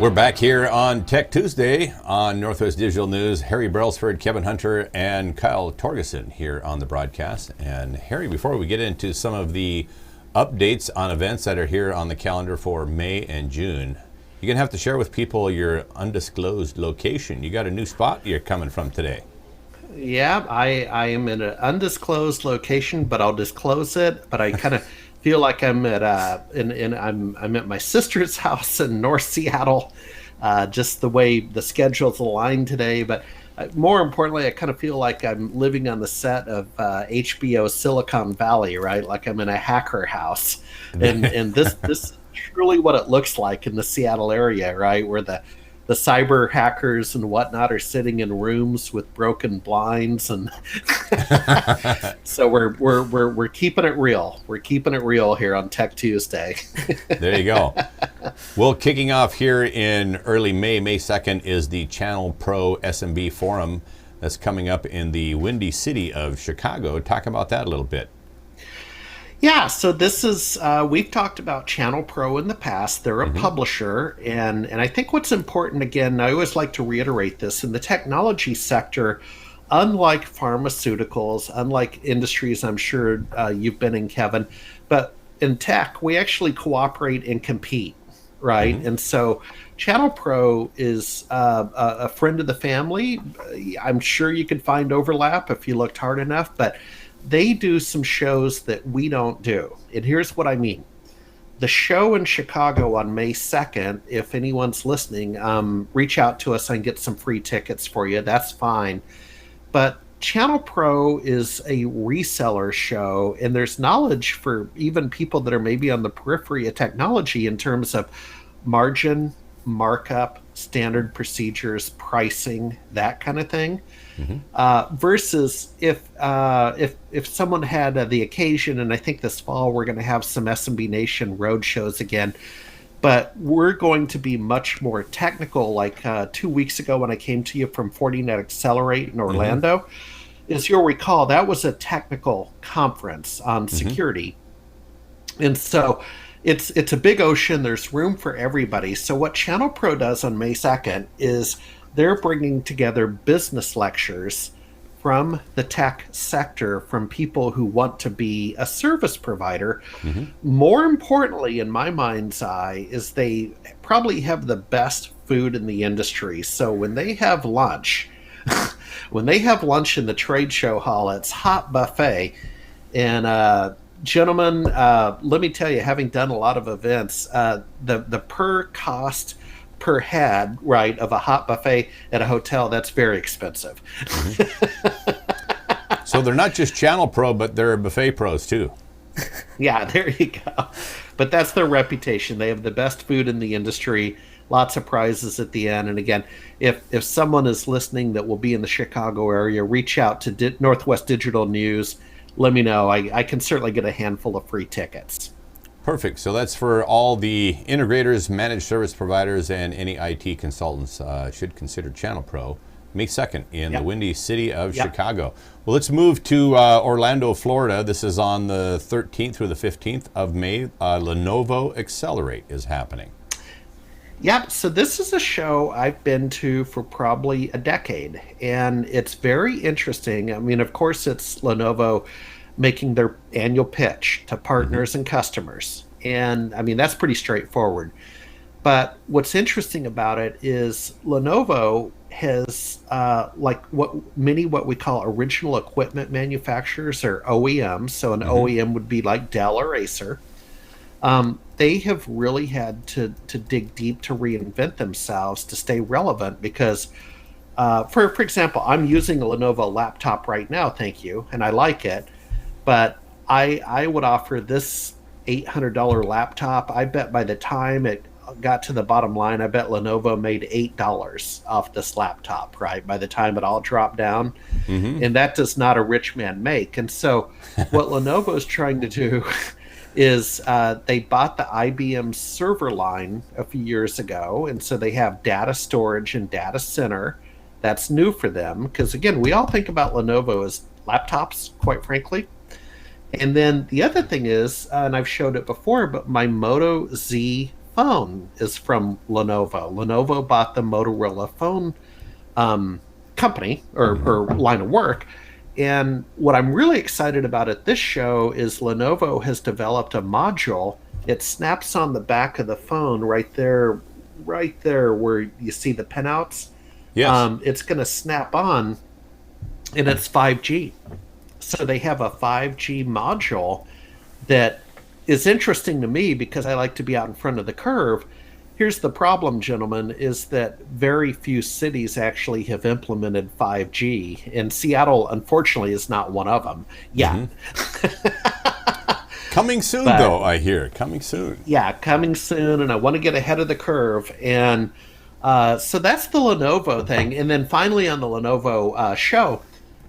We're back here on Tech Tuesday on Northwest Digital News. Harry Brelsford, Kevin Hunter, and Kyle Torgeson here on the broadcast. And Harry, before we get into some of the updates on events that are here on the calendar for May and June, you're going to have to share with people your undisclosed location. You got a new spot you're coming from today. Yeah, I am in an undisclosed location, but I'll disclose it. But I kind of feel like I'm at I'm at my sister's house in North Seattle, just the way the schedule's aligned today. But more importantly, I kind of feel like I'm living on the set of HBO Silicon Valley, right? Like I'm in a hacker house, and this is truly what it looks like in the Seattle area, right, where the cyber hackers and whatnot are sitting in rooms with broken blinds, and so we're keeping it real. We're keeping it real here on Tech Tuesday. There you go. Well, kicking off here in early May 2nd, is the Channel Pro SMB Forum that's coming up in the Windy City of Chicago. Talk about that a little bit. Yeah, so this is, we've talked about Channel Pro in the past. They're a publisher, and I think what's important, again, I always like to reiterate this, in the technology sector, unlike pharmaceuticals, unlike industries I'm sure you've been in, Kevin, but in tech, we actually cooperate and compete, right? And so Channel Pro is a friend of the family. I'm sure you could find overlap if you looked hard enough, but they do some shows that we don't do. And here's what I mean. The show in Chicago on May 2nd, if anyone's listening, reach out to us and get some free tickets for you. That's fine. But Channel Pro is a reseller show, and there's knowledge for even people that are maybe on the periphery of technology in terms of margin, markup, standard procedures, pricing, that kind of thing. Versus if someone had the occasion, and I think this fall we're going to have some SMB Nation road shows again, but we're going to be much more technical. Like 2 weeks ago when I came to you from Fortinet Accelerate in Orlando, as you'll recall, that was a technical conference on security, and so it's a big ocean. There's room for everybody. So what Channel Pro does on May 2nd is they're bringing together business lectures from the tech sector, from people who want to be a service provider. More importantly, in my mind's eye, is they probably have the best food in the industry. So when they have lunch, in the trade show hall, it's hot buffet. And gentlemen, let me tell you, having done a lot of events, the per head, right, of a hot buffet at a hotel, that's very expensive. So they're not just Channel Pro, but they're buffet pros too. Yeah, there you go. But that's their reputation. They have the best food in the industry, lots of prizes at the end. And again, if someone is listening that will be in the Chicago area, reach out to Northwest Digital News. Let me know. I can certainly get a handful of free tickets. Perfect. So that's for all the integrators, managed service providers, and any IT consultants should consider Channel Pro. May 2nd in the Windy City of Chicago. Well, let's move to Orlando, Florida. This is on the 13th through the 15th of May. Lenovo Accelerate is happening. Yep. So this is a show I've been to for probably a decade, and it's very interesting. I mean, of course, it's Lenovo making their annual pitch to partners and customers. And I mean, that's pretty straightforward. But what's interesting about it is Lenovo has like what we call original equipment manufacturers, or OEMs. So an OEM would be like Dell or Acer. They have really had to dig deep to reinvent themselves to stay relevant because for example, I'm using a Lenovo laptop right now, thank you, and I like it. But I would offer this $800 laptop. I bet by the time it got to the bottom line, I bet Lenovo made $8 off this laptop, right? By the time it all dropped down. And that does not a rich man make. And so what Lenovo is trying to do is they bought the IBM server line a few years ago. And so they have data storage and data center. That's new for them. Because again, we all think about Lenovo as laptops, quite frankly. And then the other thing is, and I've showed it before, but my Moto Z phone is from Lenovo. Lenovo bought the Motorola phone company or line of work. And what I'm really excited about at this show is Lenovo has developed a module. It snaps on the back of the phone right there where you see the pinouts. Yes. It's going to snap on, and it's 5G. So they have a 5G module that is interesting to me because I like to be out in front of the curve. Here's the problem, gentlemen, is that very few cities actually have implemented 5G, and Seattle, unfortunately, is not one of them yet. Coming soon, though, I hear. Coming soon. Yeah, coming soon, and I want to get ahead of the curve. And so that's the Lenovo thing. And then finally on the Lenovo show,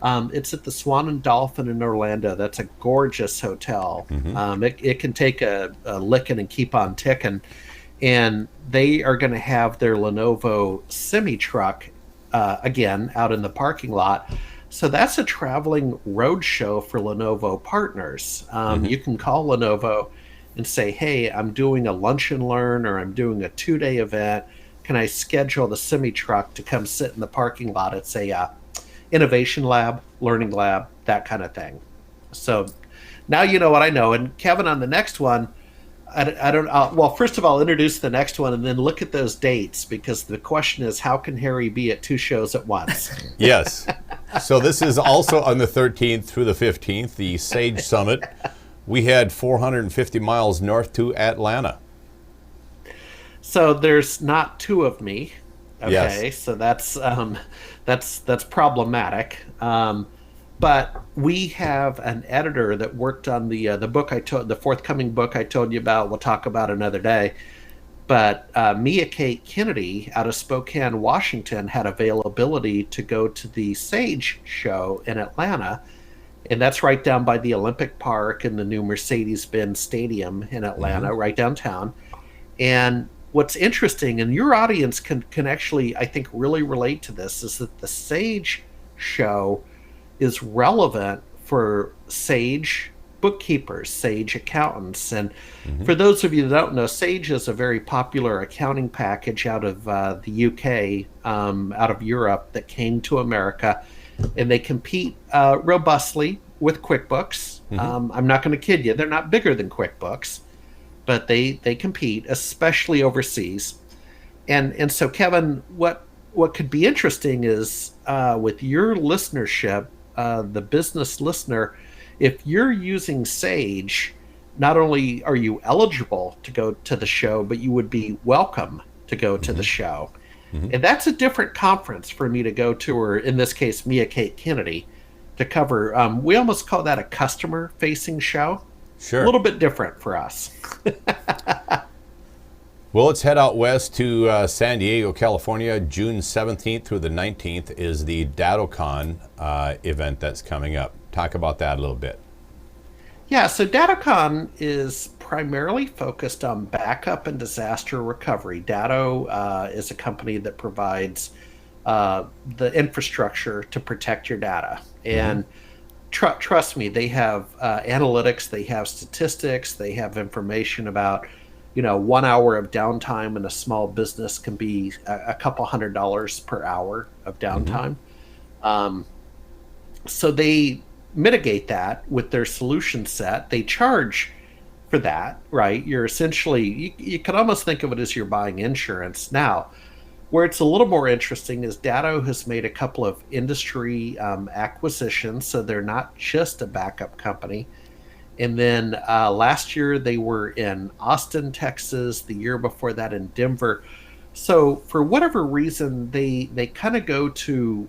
it's at the Swan and Dolphin in Orlando. That's a gorgeous hotel. It can take a licking and keep on ticking. And they are going to have their Lenovo semi-truck, again, out in the parking lot. So that's a traveling road show for Lenovo partners. You can call Lenovo and say, hey, I'm doing a lunch and learn, or I'm doing a 2-day event. Can I schedule the semi-truck to come sit in the parking lot at, say, innovation lab, learning lab, that kind of thing. So now you know what I know. And Kevin, on the next one, I don't. Well, first of all, introduce the next one, and then look at those dates, because the question is, how can Harry be at 2 shows at once? Yes. So this is also on the 13th through the 15th, the Sage Summit. We had 450 miles north to Atlanta. So there's not 2 of me. Okay, yes. So that's problematic. But we have an editor that worked on the book the forthcoming book I told you about. We'll talk about another day. But Mia Kate Kennedy out of Spokane, Washington, had availability to go to the Sage show in Atlanta, and that's right down by the Olympic Park and the new Mercedes-Benz Stadium in Atlanta, right downtown. And what's interesting, and your audience can actually, I think, really relate to this, is that the Sage show is relevant for Sage bookkeepers, Sage accountants. And for those of you that don't know, Sage is a very popular accounting package out of the UK, out of Europe, that came to America, and they compete robustly with QuickBooks. I'm not going to kid you, they're not bigger than QuickBooks, but they compete, especially overseas. And so, Kevin, what could be interesting is with your listenership, the business listener, if you're using Sage, not only are you eligible to go to the show, but you would be welcome to go to the show. And that's a different conference for me to go to, or in this case, Mia Kate Kennedy, to cover. We almost call that a customer-facing show. Sure. A little bit different for us. Well, let's head out west to San Diego, California. June 17th through the 19th is the DattoCon event that's coming up. Talk about that a little bit. Yeah, so DattoCon is primarily focused on backup and disaster recovery. Datto is a company that provides the infrastructure to protect your data. And trust me, they have analytics, they have statistics, they have information about, 1 hour of downtime in a small business can be a couple $100 per hour of downtime. So they mitigate that with their solution set. They charge for that, right? You're essentially, you could almost think of it as you're buying insurance. Now, where it's a little more interesting is Datto has made a couple of industry acquisitions, so they're not just a backup company. And then last year they were in Austin, Texas. The year before that in Denver. So for whatever reason, they kind of go to,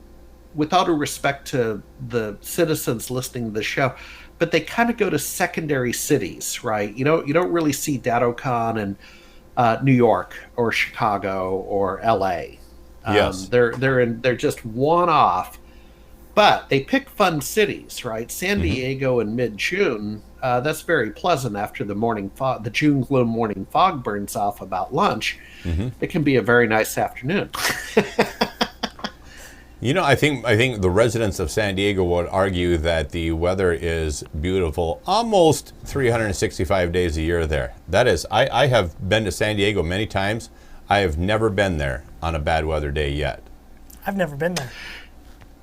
with all due respect to the citizens listening to the show, but they kind of go to secondary cities, right? You don't really see DattoCon in New York or Chicago or LA. Yes. They're just one off. But they pick fun cities, right? San Diego in mid-June, that's very pleasant after the morning fog. The June gloom morning fog burns off about lunch. It can be a very nice afternoon. I think the residents of San Diego would argue that the weather is beautiful almost 365 days a year there. That is, I have been to San Diego many times. I have never been there on a bad weather day yet. I've never been there.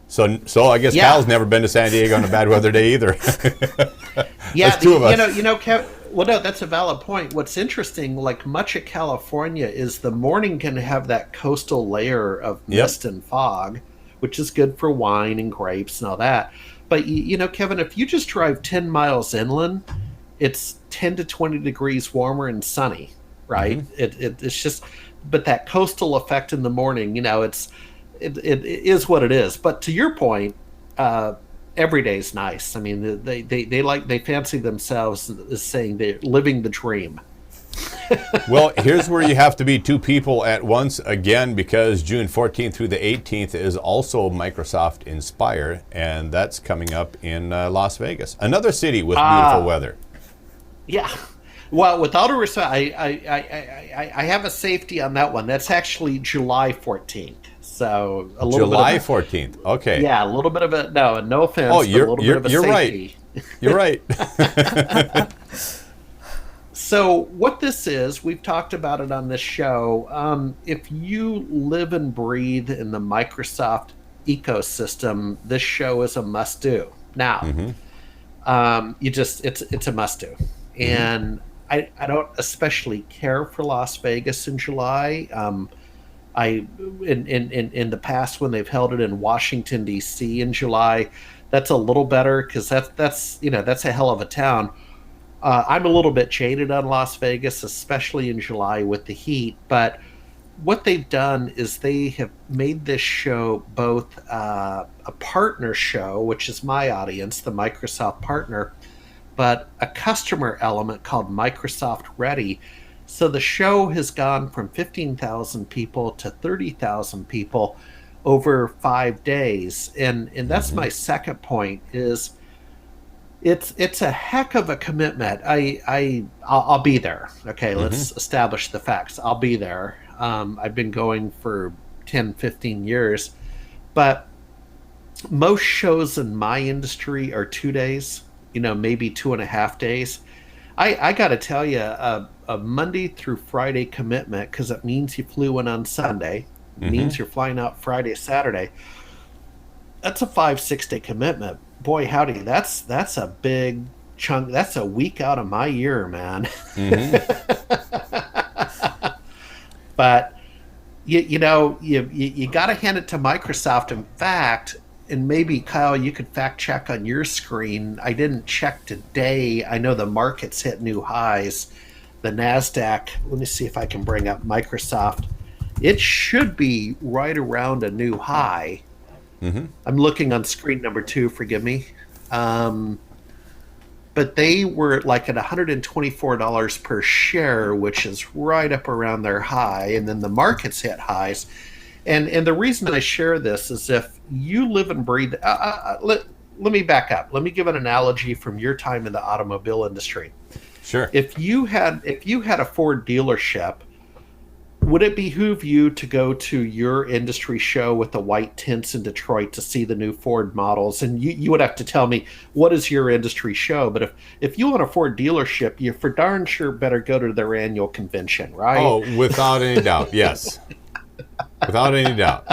So I guess Kyle's never been to San Diego on a bad weather day either. Yeah, That's two of us. Kev, well, no, that's a valid point. What's interesting, like much of California, is the morning can have that coastal layer of mist and fog, which is good for wine and grapes and all that. But, Kevin, if you just drive 10 miles inland, it's 10 to 20 degrees warmer and sunny, right? Mm-hmm. It's just, but that coastal effect in the morning, it is what it is. But to your point, every day's nice. I mean, they fancy themselves as saying they're living the dream. Well, here's where you have to be two people at once again, because June 14th through the 18th is also Microsoft Inspire, and that's coming up in Las Vegas, another city with beautiful weather. Yeah. Well, without a respect, I have a safety on that one. That's actually July 14th. So a little July bit of 14th. Okay. Yeah, a little bit of a no offense. Oh, you're safety. Right. You're right. So what this is, we've talked about it on this show. If you live and breathe in the Microsoft ecosystem, this show is a must-do. Now, it's a must-do, and I don't especially care for Las Vegas in July. In the past, when they've held it in Washington D.C. in July, that's a little better because that's a hell of a town. I'm a little bit jaded on Las Vegas, especially in July with the heat. But what they've done is they have made this show both a partner show, which is my audience, the Microsoft partner, but a customer element called Microsoft Ready. So the show has gone from 15,000 people to 30,000 people over 5 days. And that's my second point is it's a heck of a commitment. I'll be there. Okay, let's establish the facts. I'll be there. I've been going for 10, 15 years. But most shows in my industry are 2 days, maybe 2.5 days. I got to tell you, a Monday through Friday commitment, because it means you flew in on Sunday, it means you're flying out Friday, Saturday. That's a 5-6 day commitment. Boy, howdy, that's a big chunk. That's a week out of my year, man. But you got to hand it to Microsoft. In fact, and maybe Kyle, you could fact check on your screen. I didn't check today. I know the market's hit new highs. The NASDAQ, let me see if I can bring up Microsoft. It should be right around a new high. I'm looking on screen number 2, forgive me. But they were like at $124 per share, which is right up around their high. And then the market's hit highs. And the reason I share this is if you live and breathe, let me back up. Let me give an analogy from your time in the automobile industry. Sure. If you had a Ford dealership, would it behoove you to go to your industry show with the white tints in Detroit to see the new Ford models? And you would have to tell me, what is your industry show? But if you own a Ford dealership, you for darn sure better go to their annual convention, right? Oh, without any doubt, yes. Without any doubt.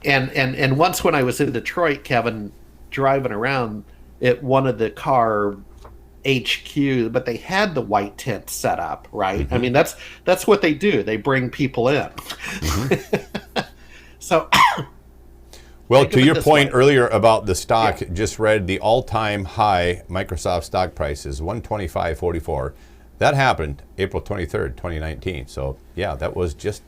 And once when I was in Detroit, Kevin, driving around at one of the car HQ, but they had the white tint set up, right? I mean, that's what they do. They bring people in. So, well, to your point earlier about the stock, just read the all-time high Microsoft stock price is $125.44. That happened April 23rd, 2019. So, yeah, that was just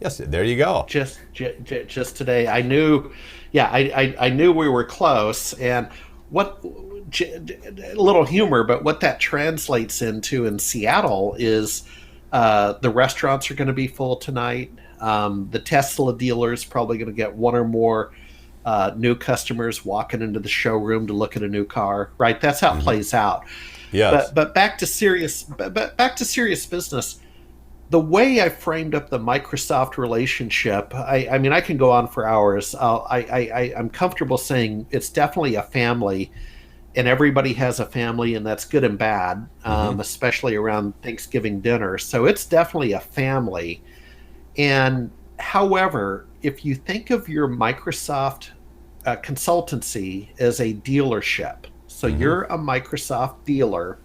there you go. Just today, I knew. Yeah, I knew we were close, and what. A little humor, but what that translates into in Seattle is the restaurants are going to be full tonight. The Tesla dealers probably going to get one or more new customers walking into the showroom to look at a new car. Right, that's how it plays out. Yes. But back to serious business. the way I framed up the Microsoft relationship, I mean, I can go on for hours. I'm comfortable saying it's definitely a family, and everybody has a family, and that's good and bad, especially around Thanksgiving dinner. So it's definitely a family. And however, if you think of your Microsoft consultancy as a dealership, so you're a Microsoft dealer,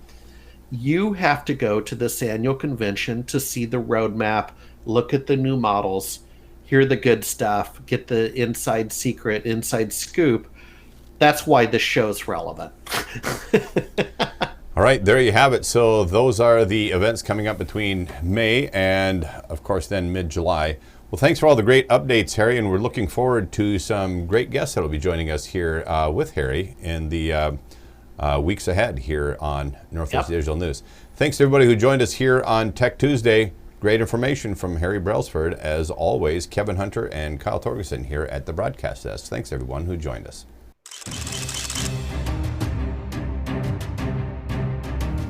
you have to go to this annual convention to see the roadmap, look at the new models, hear the good stuff, get the inside secret, inside scoop. That's why this show's relevant. All right, there you have it. So those are the events coming up between May and, of course, then mid-July. Well, thanks for all the great updates, Harry, and we're looking forward to some great guests that will be joining us here with Harry in the weeks ahead here on Northwest Digital News. Thanks to everybody who joined us here on Tech Tuesday. Great information from Harry Brelsford. As always, Kevin Hunter and Kyle Torgerson here at the broadcast desk. Thanks everyone who joined us.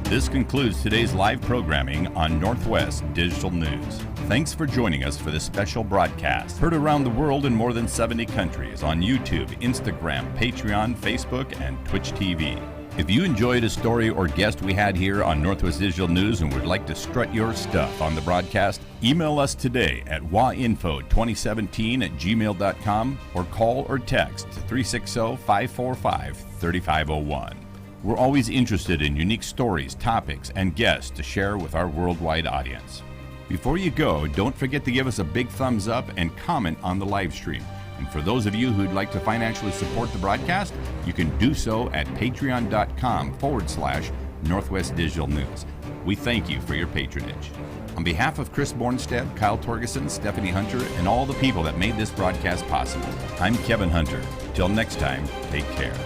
This concludes today's live programming on Northwest Digital News. Thanks for joining us for this special broadcast. Heard around the world in more than 70 countries on YouTube, Instagram, Patreon, Facebook, and Twitch TV. If you enjoyed a story or guest we had here on Northwest Digital News and would like to strut your stuff on the broadcast, email us today at wainfo2017@gmail.com or call or text 360-545-3501. We're always interested in unique stories, topics, and guests to share with our worldwide audience. Before you go, don't forget to give us a big thumbs up and comment on the live stream. And for those of you who'd like to financially support the broadcast, you can do so at patreon.com/Northwest Digital News. We thank you for your patronage. On behalf of Chris Bornstead, Kyle Torgerson, Stephanie Hunter, and all the people that made this broadcast possible, I'm Kevin Hunter. Till next time, take care.